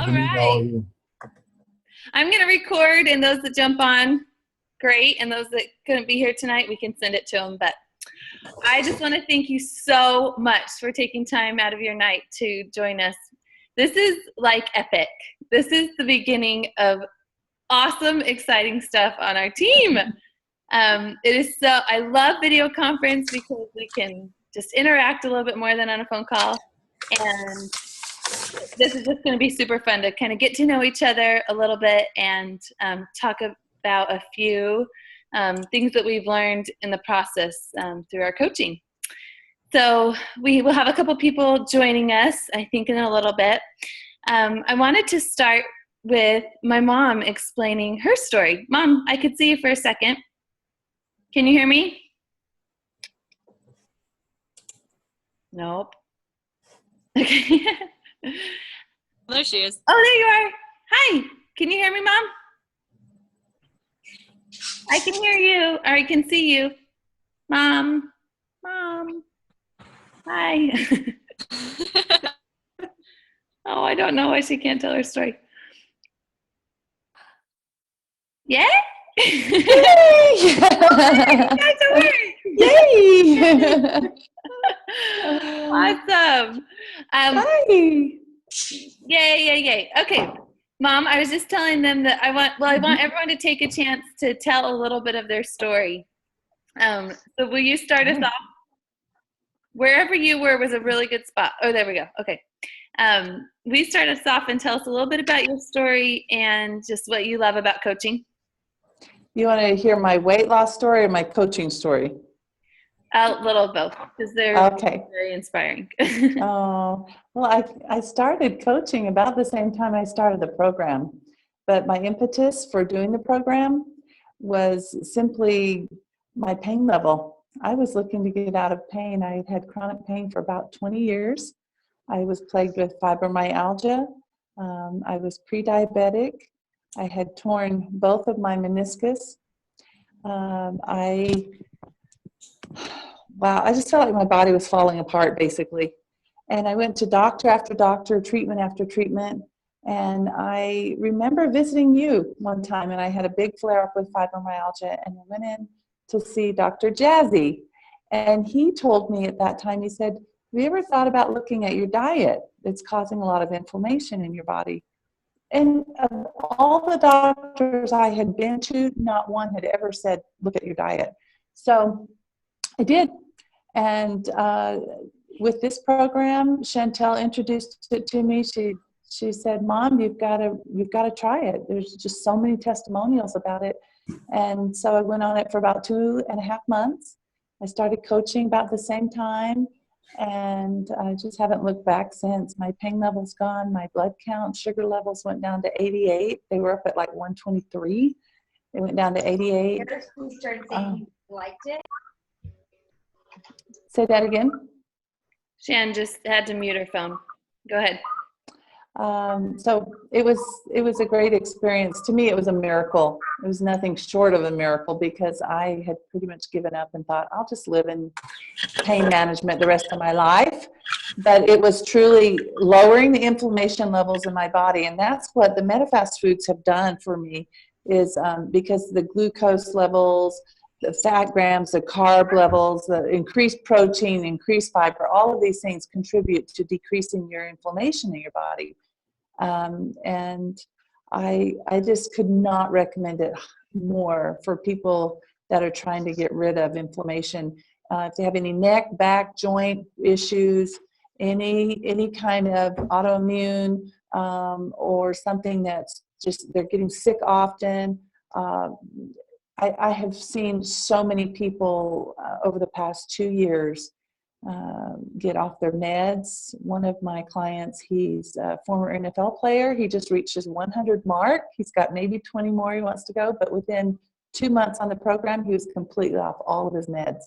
All right. I'm going to record, and those that jump on, great. And those that couldn't be here tonight, we can send it to them. But I just want to thank you so much for taking time out of your night to join us. This is like epic. This is the beginning of awesome, exciting stuff on our team. It is so, I love video conference because we can just interact a little bit more than on a phone call. And this is just going to be super fun to kind of get to know each other a little bit and talk about a few things that we've learned in the process through our coaching. So we will have a couple people joining us, I think, in a little bit. I wanted to start with my mom explaining her story. Mom, I could see you for a second. Can you hear me? Nope. Okay. There she is. Oh, there you are. Hi. Can you hear me, Mom? I can hear you, or I can see you. Mom. Mom. Hi. Oh, I don't know why she can't tell her story. Yeah? Yay! Yay! Awesome. Hi. Yay. Okay. Mom, I was just telling them that I want everyone to take a chance to tell a little bit of their story. So will you start us off? Wherever you were was a really good spot. Oh, there we go. Okay. Will you start us off and tell us a little bit about your story and just what you love about coaching? You want to hear my weight loss story or my coaching story? A little of both, because they're very inspiring. Oh, well, I started coaching about the same time I started the program, but my impetus for doing the program was simply my pain level. I was looking to get out of pain. I had had chronic pain for about 20 years. I was plagued with fibromyalgia. I was pre-diabetic. I had torn both of my meniscus. I just felt like my body was falling apart, basically. And I went to doctor after doctor, treatment after treatment. And I remember visiting you one time, and I had a big flare-up with fibromyalgia, and I went in to see Dr. Jazzy. And he told me at that time, he said, have you ever thought about looking at your diet? It's causing a lot of inflammation in your body. And of all the doctors I had been to, not one had ever said, look at your diet. So I did. And with this program, Chantel introduced it to me. She said, Mom, you've got to try it. There's just so many testimonials about it. And so I went on it for about 2.5 months. I started coaching about the same time. And I just haven't looked back since. My pain level's gone. My blood count, sugar levels went down to 88. They were up at like 123. They went down to 88. You started saying you liked it. Say that again. Shan just had to mute her phone. Go ahead. So it was a great experience. To me, it was a miracle. It was nothing short of a miracle because I had pretty much given up and thought, I'll just live in pain management the rest of my life. But it was truly lowering the inflammation levels in my body. And that's what the MetaFast foods have done for me is because the glucose levels, the fat grams, the carb levels, the increased protein, increased fiber, all of these things contribute to decreasing your inflammation in your body. And I just could not recommend it more for people that are trying to get rid of inflammation. If they have any neck, back, joint issues, any kind of autoimmune or something that's just they're getting sick often. I have seen so many people over the past 2 years get off their meds. One of my clients, he's a former NFL player. He just reached his 100 mark. He's got maybe 20 more he wants to go, but within 2 months on the program, he was completely off all of his meds.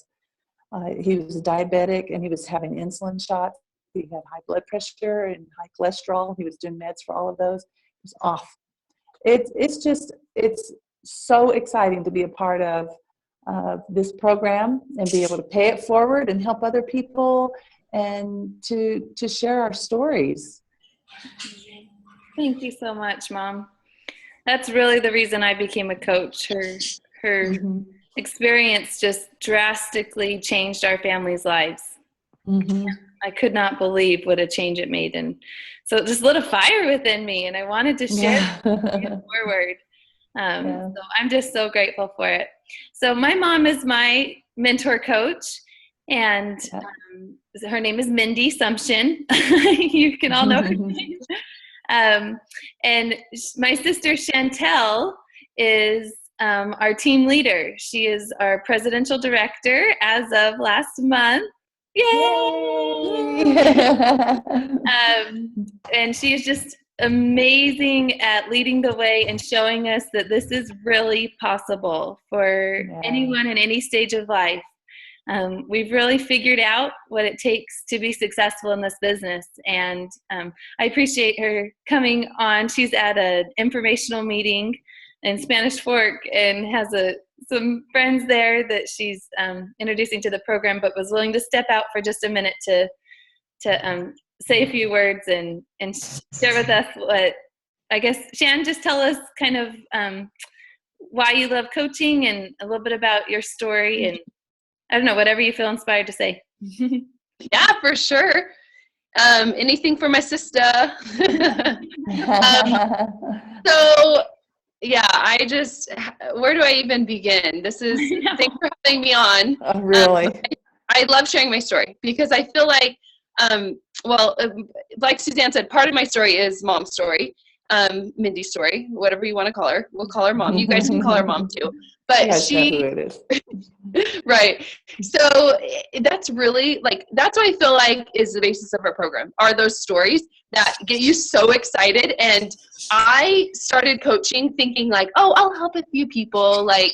He was diabetic and he was having insulin shots. He had high blood pressure and high cholesterol. He was doing meds for all of those. He was off. It's so exciting to be a part of this program and be able to pay it forward and help other people and to share our stories. Thank you so much, Mom. That's really the reason I became a coach. Her Mhm. experience just drastically changed our family's lives. Mhm. I could not believe what a change it made. And so it just lit a fire within me, and I wanted to share it Yeah. forward. Yeah. So I'm just so grateful for it. So my mom is my mentor coach, and Yeah. her name is Mindy Sumption. You can all know her name. And my sister Chantel is our team leader. She is our presidential director as of last month. Yay! And she is just amazing at leading the way and showing us that this is really possible for anyone in any stage of life. We've really figured out what it takes to be successful in this business, and I appreciate her coming on. She's at an informational meeting in Spanish Fork and has some friends there that she's introducing to the program, but was willing to step out for just a minute to say a few words and share with us what, I guess, Shan, just tell us kind of why you love coaching and a little bit about your story, and I don't know, whatever you feel inspired to say. Yeah, for sure. Anything for my sister. So yeah, where do I even begin? Thanks for having me on. Oh, really? I love sharing my story because I feel like, like Suzanne said, part of my story is Mom's story, Mindy's story, whatever you want to call her. We'll call her Mom. You guys can call her Mom too. But know who it is. Right. So that's really that's what I feel like is the basis of our program, are those stories that get you so excited. And I started coaching thinking like, oh, I'll help a few people. Like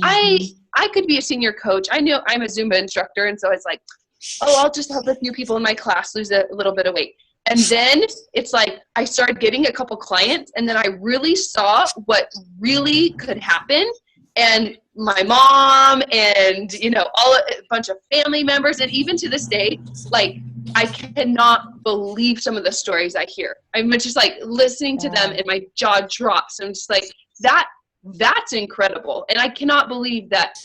I could be a senior coach. I know I'm a Zumba instructor. And so it's like, oh, I'll just help a few people in my class lose a little bit of weight. And then it's like I started getting a couple clients, and then I really saw what really could happen. And my mom and, a bunch of family members, and even to this day, like, I cannot believe some of the stories I hear. I'm just like listening to them and my jaw drops. I'm just like, that's incredible. And I cannot believe that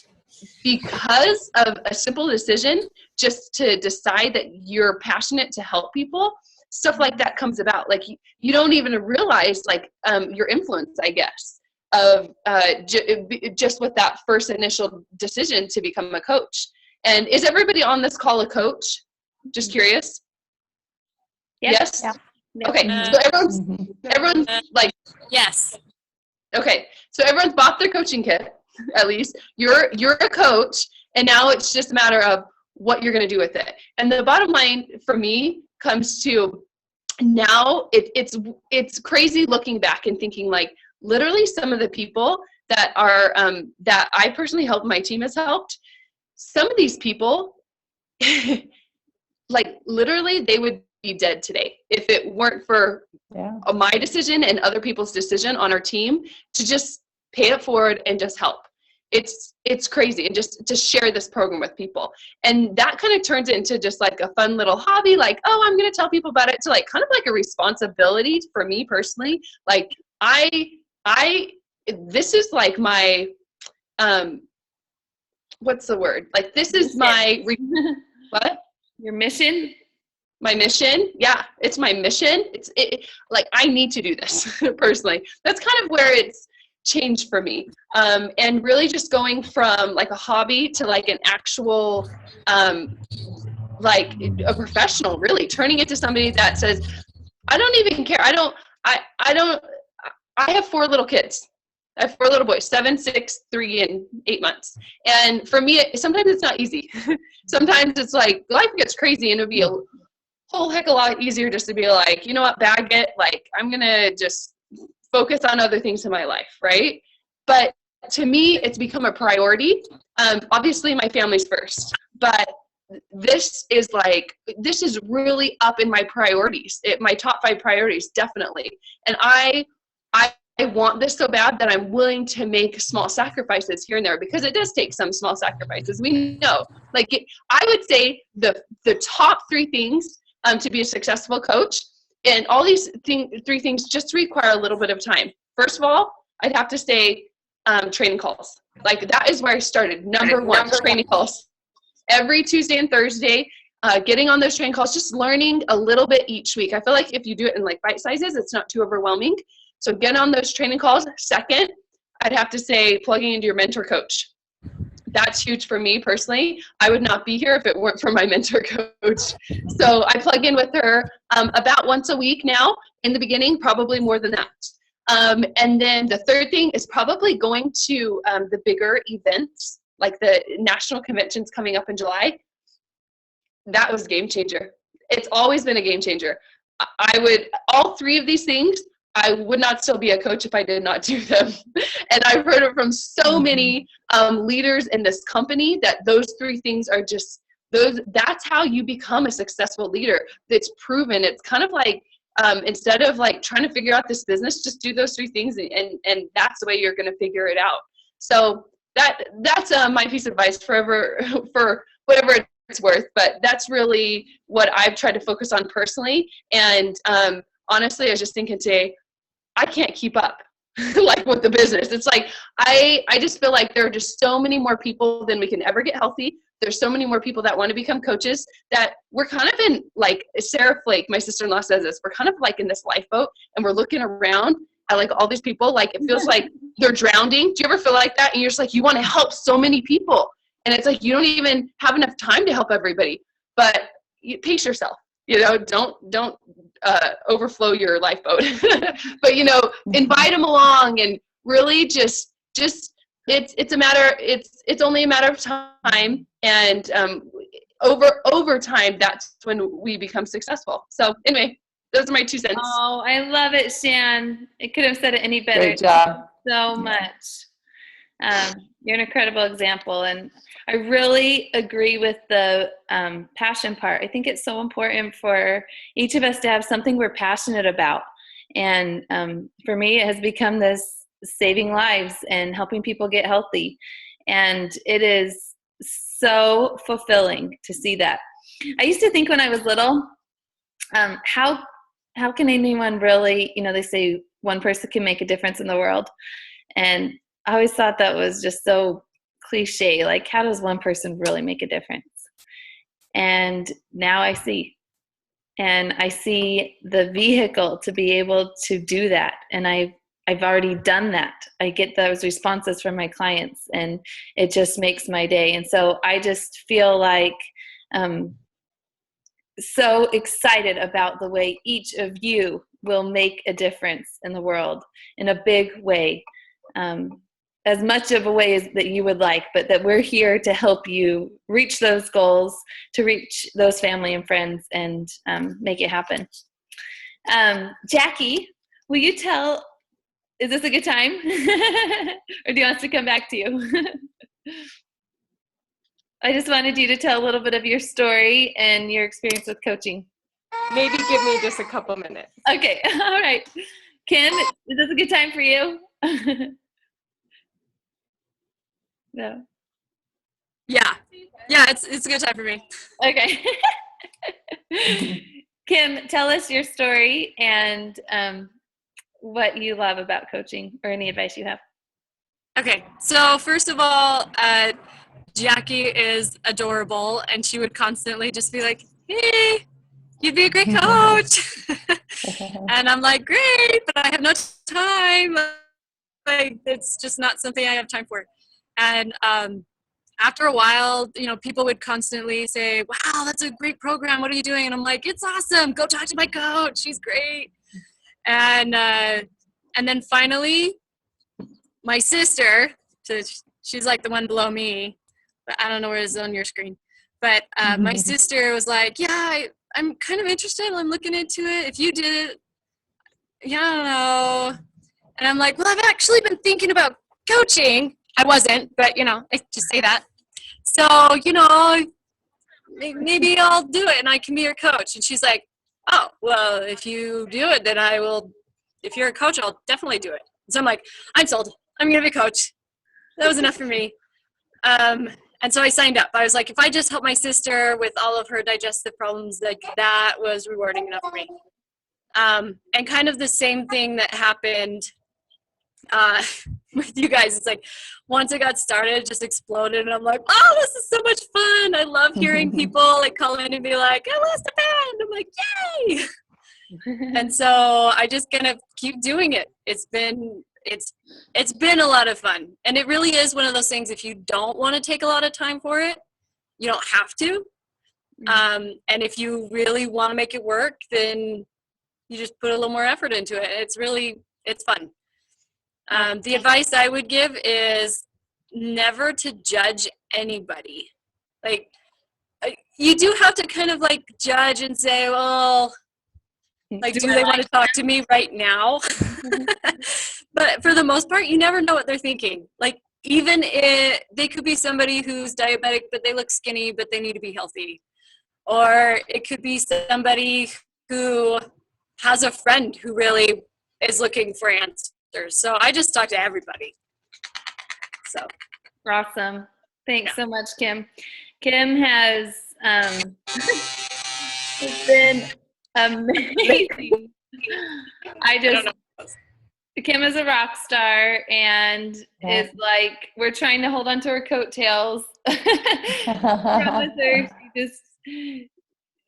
because of a simple decision, just to decide that you're passionate to help people, stuff like that comes about. Like you don't even realize your influence, I guess, of just with that first initial decision to become a coach. And is everybody on this call a coach? Just curious. Yes? Yeah. Okay, so everyone's like, Yes. okay, so everyone's bought their coaching kit, at least. You're a coach, and now it's just a matter of what you're going to do with it. And the bottom line for me comes to now it's crazy looking back and thinking like, literally some of the people that are that I personally helped, my team has helped, some of these people like literally they would be dead today if it weren't for my decision and other people's decision on our team to just pay it forward and just help. It's crazy, and just to share this program with people. And that kind of turns it into just like a fun little hobby, like, oh, I'm going to tell people about it, to like kind of like a responsibility for me personally. Like this is like my, what's the word? Like, this is my, what? Your mission? My mission. Yeah, it's my mission. Like, I need to do this personally. That's kind of where it's changed for me. And really just going from like a hobby to like an actual, like a professional, really turning it to somebody that says, I don't even care. I have 4 little kids. I have 4 little boys, 7, 6, 3, and 8 months. And for me, sometimes it's not easy. Sometimes it's like life gets crazy, and it'd be a whole heck of a lot easier just to be like, you know what, bag it. Like, I'm going to just focus on other things in my life, right? But to me, it's become a priority. Obviously, my family's first. But this is really up in my priorities, my top 5 priorities, definitely. And I want this so bad that I'm willing to make small sacrifices here and there, because it does take some small sacrifices. We know, I would say the top 3 things to be a successful coach And all these three things just require a little bit of time. First of all, I'd have to say training calls. Like that is where I started. Number one, training calls. Every Tuesday and Thursday, getting on those training calls, just learning a little bit each week. I feel like if you do it in like bite sizes, it's not too overwhelming. So get on those training calls. Second, I'd have to say plugging into your mentor coach. That's huge for me personally. I would not be here if it weren't for my mentor coach. So I plug in with her about once a week now. In the beginning, probably more than that. And then the third thing is probably going to the bigger events, like the national conventions coming up in July. That was a game changer. It's always been a game changer. All three of these things, I would not still be a coach if I did not do them. And I've heard it from so many leaders in this company that those three things are just that's how you become a successful leader. It's proven. It's kind of like, instead of like trying to figure out this business, just do those three things and that's the way you're going to figure it out. So that's my piece of advice for whatever it's worth, but that's really what I've tried to focus on personally. And honestly, I was just thinking today, I can't keep up like with the business. It's like, I just feel like there are just so many more people than we can ever get healthy. There's so many more people that want to become coaches that we're kind of in, like Sarah Flake, my sister-in-law says this, we're kind of like in this lifeboat and we're looking around at like all these people, like it feels like they're drowning. Do you ever feel like that? And you're just like, you want to help so many people. And it's like, you don't even have enough time to help everybody, but you pace yourself. You know, don't overflow your lifeboat, but you know, invite them along and really just it's only a matter of time, and over time, that's when we become successful. So anyway, those are my 2 cents. Oh, I love it, Shan. I couldn't have said it any better. Great job. So much. You're an incredible example, and I really agree with the passion part. I think it's so important for each of us to have something we're passionate about, and for me, it has become this saving lives and helping people get healthy, and it is so fulfilling to see that. I used to think when I was little, how can anyone really, you know, they say one person can make a difference in the world, and I always thought that was just so cliche. Like, how does one person really make a difference? And now I see. And I see the vehicle to be able to do that. And I've already done that. I get those responses from my clients, and it just makes my day. And so I just feel like so excited about the way each of you will make a difference in the world in a big way. As much of a way as that you would like, but that we're here to help you reach those goals, to reach those family and friends, and make it happen. Jackie, will you tell, is this a good time? Or do you want us to come back to you? I just wanted you to tell a little bit of your story and your experience with coaching. Maybe give me just a couple minutes. Okay, all right. Kim, is this a good time for you? No. Yeah, it's a good time for me. Okay. Kim, tell us your story and what you love about coaching, or any advice you have. Okay, so first of all, Jackie is adorable, and she would constantly just be like, hey, you'd be a great coach. And I'm like, great, but I have no time. Like, it's just not something I have time for. And after a while, you know, people would constantly say, wow, that's a great program. What are you doing? And I'm like, it's awesome. Go talk to my coach. She's great. And then finally, my sister, so she's like the one below me, but I don't know where it's on your screen. But my sister was like, yeah, I'm kind of interested. I'm looking into it. If you did it, yeah, I don't know. And I'm like, well, I've actually been thinking about coaching. I wasn't, but, you know, I just say that. So, you know, maybe I'll do it and I can be your coach. And she's like, oh, well, if you do it, then I will, if you're a coach, I'll definitely do it. So I'm like, I'm sold. I'm going to be a coach. That was enough for me. And so I signed up. I was like, if I just help my sister with all of her digestive problems, like that was rewarding enough for me. And kind of the same thing that happened with you guys. It's like once it got started, it just exploded, and I'm like, oh, this is so much fun. I love hearing people like call in and be like, I lost a pound. I'm like, yay. And so I just gonna keep doing it. It's been a lot of fun, and it really is one of those things. If you don't want to take a lot of time for it, you don't have to. And if you really want to make it work, then you just put a little more effort into it. It's fun. The advice I would give is never to judge anybody. Like, you do have to kind of like judge and say, well, like, do they want to talk to me right now? But for the most part, you never know what they're thinking. Like, even if they could be somebody who's diabetic, but they look skinny, but they need to be healthy. Or it could be somebody who has a friend who really is looking for answers. So I just talk to everybody. So Awesome. Thanks so much, Kim. Kim has it's been amazing. Kim is a rock star and is like, we're trying to hold on to her coattails. Promise her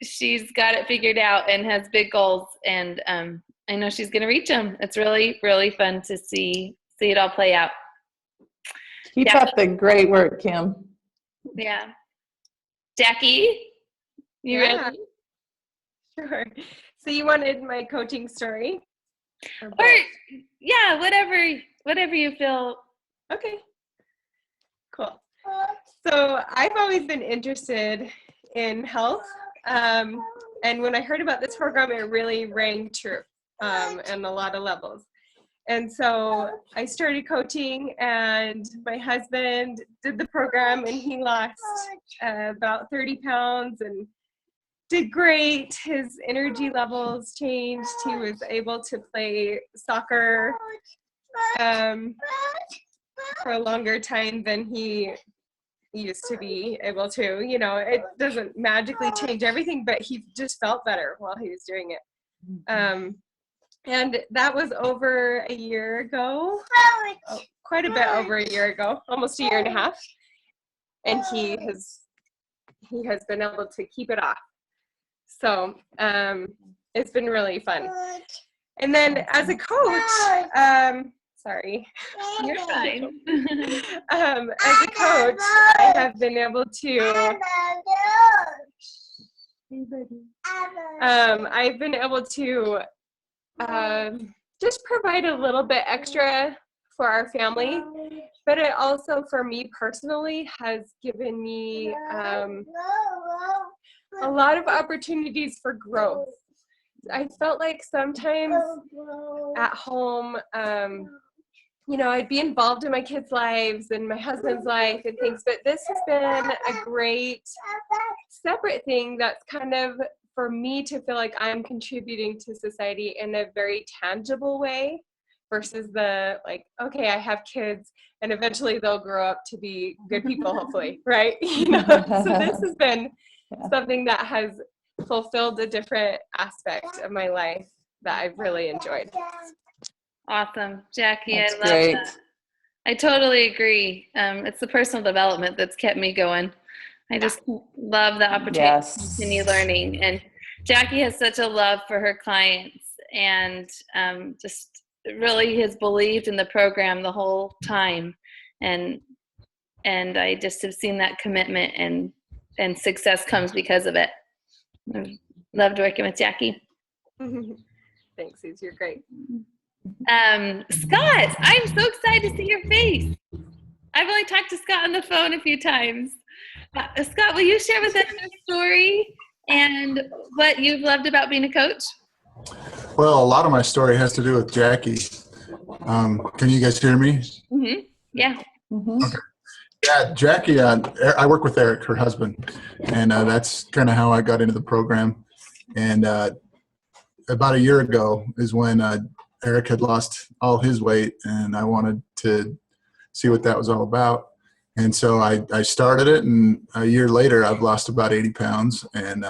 she's got it figured out and has big goals, and I know she's going to reach them. It's really, really fun to see it all play out. Keep up the great work, Kim. Yeah. Jackie, you ready? Sure. So you wanted my coaching story? Or yeah, whatever you feel. Okay. Cool. So I've always been interested in health. And when I heard about this program, it really rang true on a lot of levels. And so I started coaching, and my husband did the program, and he lost about 30 pounds and did great. His energy levels changed. He was able to play soccer for a longer time than he used to be able to. You know, it doesn't magically change everything, but he just felt better while he was doing it. And that was over a year ago, quite a bit over a year ago, almost a year and a half. And he has been able to keep it off. So it's been really fun. And then as a coach, sorry. You're fine. As a coach, I have been able to I've been able to just provide a little bit extra for our family, but it also, for me personally, has given me a lot of opportunities for growth. I felt like sometimes at home, you know, I'd be involved in my kids' lives and my husband's life and things, but this has been a great separate thing that's kind of, for me to feel like I'm contributing to society in a very tangible way versus the like, okay, I have kids and eventually they'll grow up to be good people, hopefully, right? You know, so this has been something that has fulfilled a different aspect of my life that I've really enjoyed. Awesome. Jackie, That's I love great. that. I totally agree. It's the personal development that's kept me going. I just love the opportunity to continue learning. And Jackie has such a love for her clients, and just really has believed in the program the whole time. And I just have seen that commitment, and success comes because of it. I've loved working with Jackie. Thanks, Suze. You're great. Scott, I'm so excited to see your face. I've only talked to Scott on the phone a few times. Scott, will you share with us your story and what you've loved about being a coach? Well, a lot of my story has to do with Jackie. Can you guys hear me? Mm-hmm. Yeah. Mm-hmm. Okay. Yeah, Jackie, I work with Eric, her husband, and that's kind of how I got into the program. And about a year ago is when Eric had lost all his weight, and I wanted to see what that was all about. And so I started it, and a year later, I've lost about 80 pounds and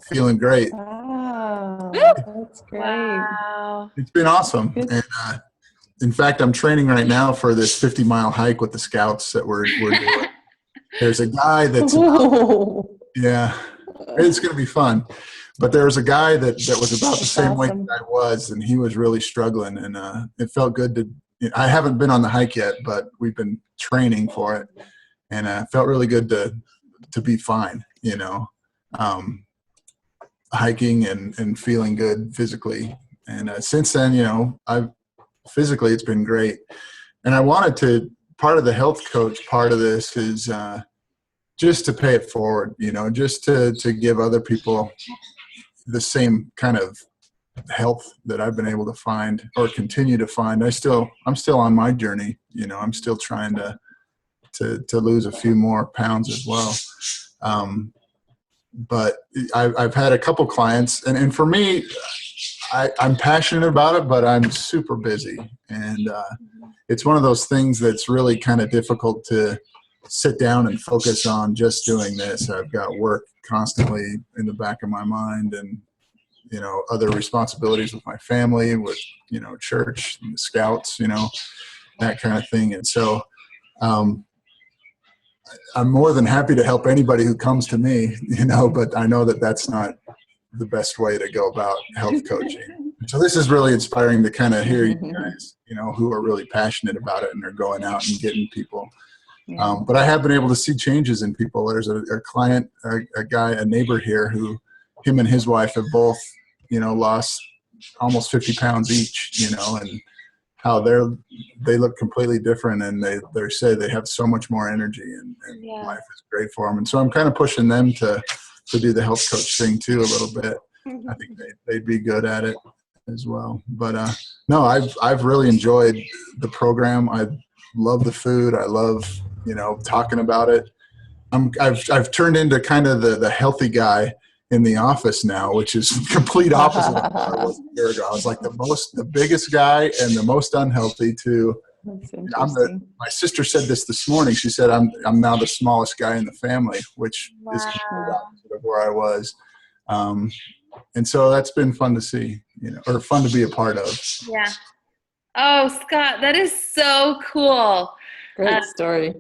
feeling great. Wow. That's great. Wow. It's been awesome. Good. And in fact, I'm training right now for this 50-mile hike with the scouts that we're doing. There's a guy that's yeah, it's going to be fun. But there was a guy that was about the same weight awesome. that I was, and he was really struggling. And it felt good to. I haven't been on the hike yet, but we've been training for it, and it felt really good to be fine. Hiking and feeling good physically. And since then, I've physically it's been great. And I wanted to. Part of the health coach part of this is just to pay it forward. Just to give other people the same kind of health that I've been able to find or continue to find. I'm still on my journey. I'm still trying to lose a few more pounds as well. But I've had a couple clients, and for me, I'm passionate about it, but I'm super busy, and it's one of those things that's really kind of difficult to sit down and focus on just doing this. I've got work constantly in the back of my mind, and other responsibilities with my family, with church and the scouts, that kind of thing. And so I'm more than happy to help anybody who comes to me, but I know that that's not the best way to go about health coaching. So this is really inspiring to kind of hear you guys, who are really passionate about it and are going out and getting people. But I have been able to see changes in people. There's a client, a guy, a neighbor here who him and his wife have both, lost almost 50 pounds each, and how they look completely different, and they say they have so much more energy, and life is great for them. And so I'm kind of pushing them to do the health coach thing too a little bit. I think they'd be good at it as well. But no, I've really enjoyed the program. I love the food. I love talking about it. I've turned into kind of the healthy guy in the office now, which is complete opposite of what I was a year ago. I was like the biggest guy and the most unhealthy too. That's interesting. My sister said this morning. She said I'm now the smallest guy in the family, which is complete opposite of where I was. And so that's been fun to see, or fun to be a part of. Yeah. Oh, Scott, that is so cool. Great story.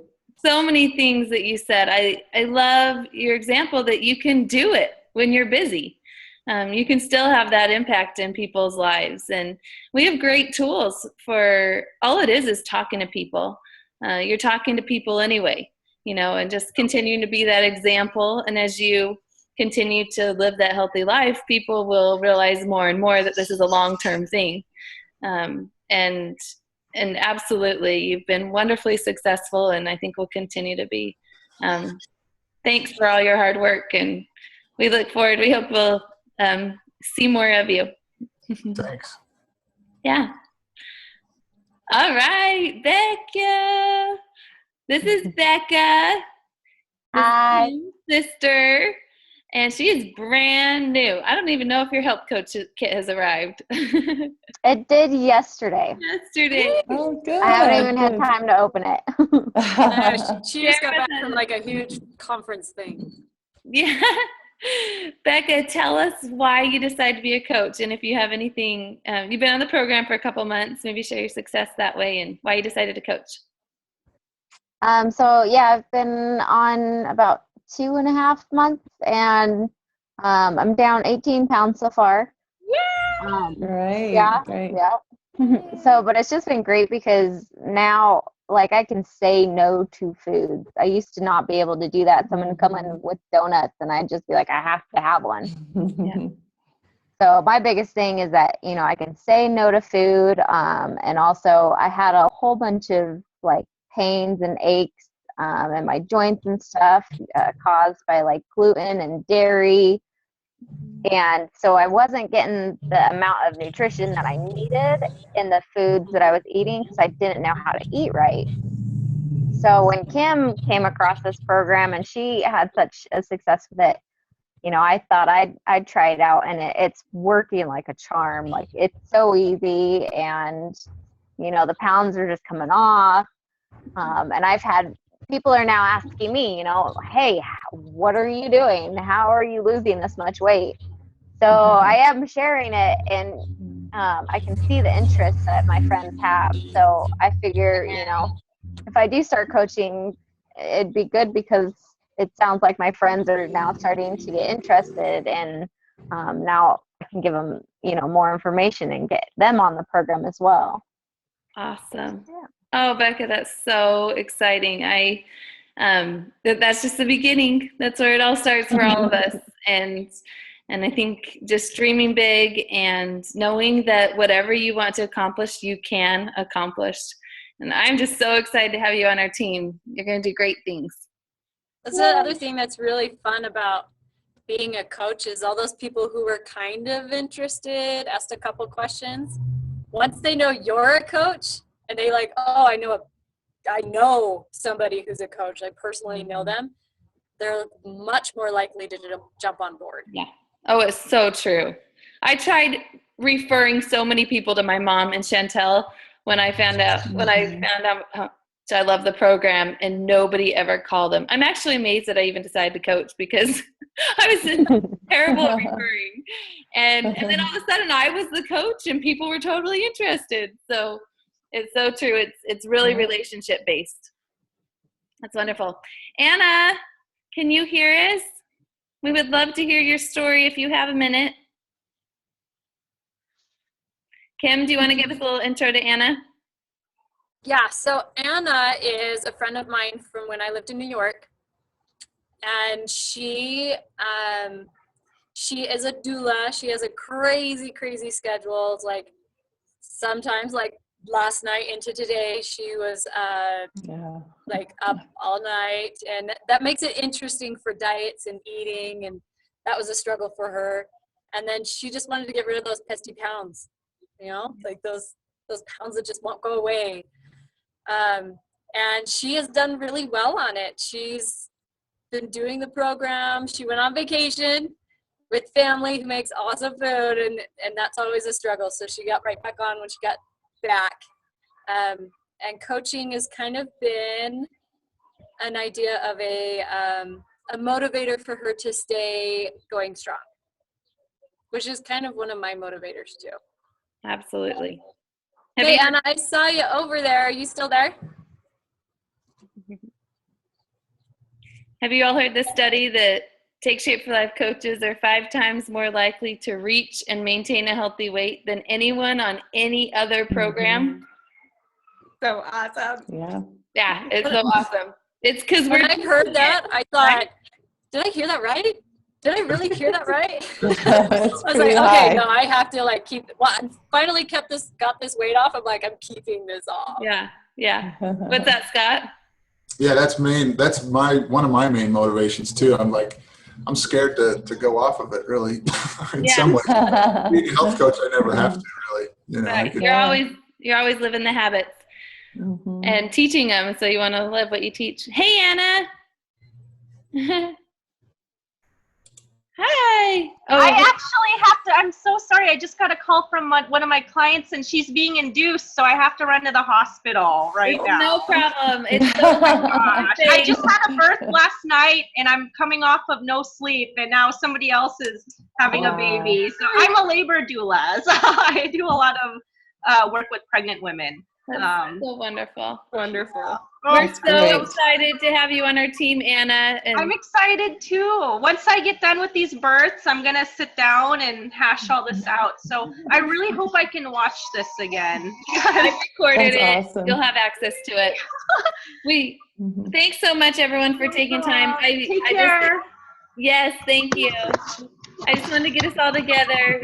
So many things that you said. I love your example that you can do it when you're busy. You can still have that impact in people's lives. And we have great tools for, all it is talking to people. You're talking to people anyway, and just continuing to be that example. And as you continue to live that healthy life, people will realize more and more that this is a long-term thing. And absolutely, you've been wonderfully successful, and I think will continue to be. Thanks for all your hard work, and we look forward. We hope we'll see more of you. Thanks. Yeah. All right, Becca. This is Becca. Hi. Sister. And she is brand new. I don't even know if your health coach kit has arrived. It did yesterday. Yesterday. Oh, good. I haven't even had time to open it. She just got back from like a huge conference thing. Yeah. Becca, tell us why you decided to be a coach, and if you have anything, you've been on the program for a couple months, maybe share your success that way and why you decided to coach. So yeah, I've been on about 2.5 months, and I'm down 18 pounds so far. Right. Yeah. Great. Yeah. So, but it's just been great because now, like, I can say no to foods. I used to not be able to do that. Someone would come in with donuts, and I'd just be like, I have to have one. Yeah. So my biggest thing is that, I can say no to food. And also I had a whole bunch of like pains and aches in my joints and stuff caused by like gluten and dairy. And so I wasn't getting the amount of nutrition that I needed in the foods that I was eating because I didn't know how to eat right. So when Kim came across this program and she had such a success with it, I thought I'd try it out, and it's working like a charm. Like, it's so easy, and, the pounds are just coming off. And I've had people are now asking me, hey, what are you doing? How are you losing this much weight? So I am sharing it, and I can see the interest that my friends have. So I figure, if I do start coaching, it'd be good because it sounds like my friends are now starting to get interested, and now I can give them, more information and get them on the program as well. Awesome. Yeah. Oh, Becca, that's so exciting. That's just the beginning. That's where it all starts for all of us. And I think just dreaming big and knowing that whatever you want to accomplish, you can accomplish. And I'm just so excited to have you on our team. You're going to do great things. That's the other thing that's really fun about being a coach is all those people who were kind of interested, asked a couple questions. Once they know you're a coach and they like, oh, I know somebody who's a coach, I personally know them, they're much more likely to jump on board. Yeah. Oh, it's so true. I tried referring so many people to my mom and Chantel when I found out how much I love the program, and nobody ever called them. I'm actually amazed that I even decided to coach because I was terrible at referring. And then all of a sudden I was the coach and people were totally interested. So it's so true. It's really relationship based. That's wonderful. Anna, can you hear us? We would love to hear your story if you have a minute. Kim, do you want to give us a little intro to Anna? Yeah, so Anna is a friend of mine from when I lived in New York. And she is a doula. She has a crazy, crazy schedule. It's like sometimes like last night into today, she was like up all night, and that makes it interesting for diets and eating, and that was a struggle for her. And then she just wanted to get rid of those pesky pounds, like those pounds that just won't go away. And she has done really well on it. She's been doing the program. She went on vacation with family who makes awesome food, and that's always a struggle. So she got right back on when she got back. And coaching has kind of been an idea of a motivator for her to stay going strong, which is kind of one of my motivators too. Absolutely. Hey, Anna, I saw you over there. Are you still there? Have you all heard the study that Take Shape for Life coaches are 5 times more likely to reach and maintain a healthy weight than anyone on any other program? So awesome. Yeah. Yeah, it's so awesome. It's because When I heard that, I thought, did I hear that right? Did I really hear that right? I was like, okay, no, I have to like keep. Well, I finally got this weight off. I'm like, I'm keeping this off. Yeah. What's that, Scott? Yeah, that's one of my main motivations too. I'm scared to go off of it really in some way. Being a health coach, I never have to really. Right. You're always living the habits and teaching them. So you want to live what you teach. Hey, Anna. Hi. Oh, I actually have to, I'm so sorry. I just got a call from one of my clients and she's being induced, so I have to run to the hospital now. No problem. It's so gosh. I just had a birth last night and I'm coming off of no sleep, and now somebody else is having a baby. So I'm a labor doula. So I do a lot of work with pregnant women. That's so wonderful. Wonderful. We're so excited to have you on our team, Anna. And I'm excited too. Once I get done with these births, I'm going to sit down and hash all this out. So I really hope I can watch this again. I recorded it. Awesome. You'll have access to it. Thanks so much, everyone, for taking time. Take care. Yes, thank you. I just wanted to get us all together.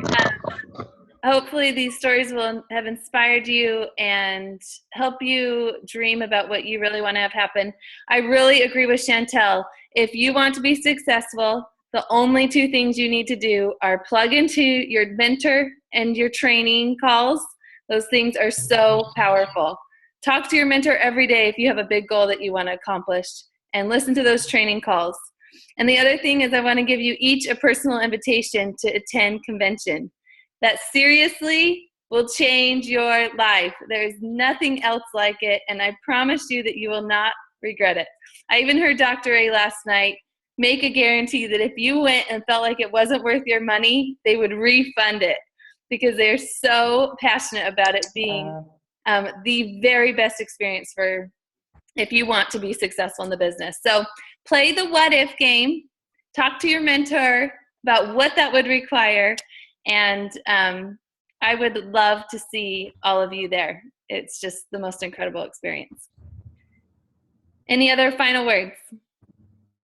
Hopefully these stories will have inspired you and help you dream about what you really want to have happen. I really agree with Chantel. If you want to be successful, the only 2 things you need to do are plug into your mentor and your training calls. Those things are so powerful. Talk to your mentor every day if you have a big goal that you want to accomplish, and listen to those training calls. And the other thing is, I want to give you each a personal invitation to attend convention. That seriously will change your life. There's nothing else like it, and I promise you that you will not regret it. I even heard Dr. A last night make a guarantee that if you went and felt like it wasn't worth your money, they would refund it, because they're so passionate about it being the very best experience for if you want to be successful in the business. So play the what if game, talk to your mentor about what that would require, and I would love to see all of you there. It's just the most incredible experience. Any other final words?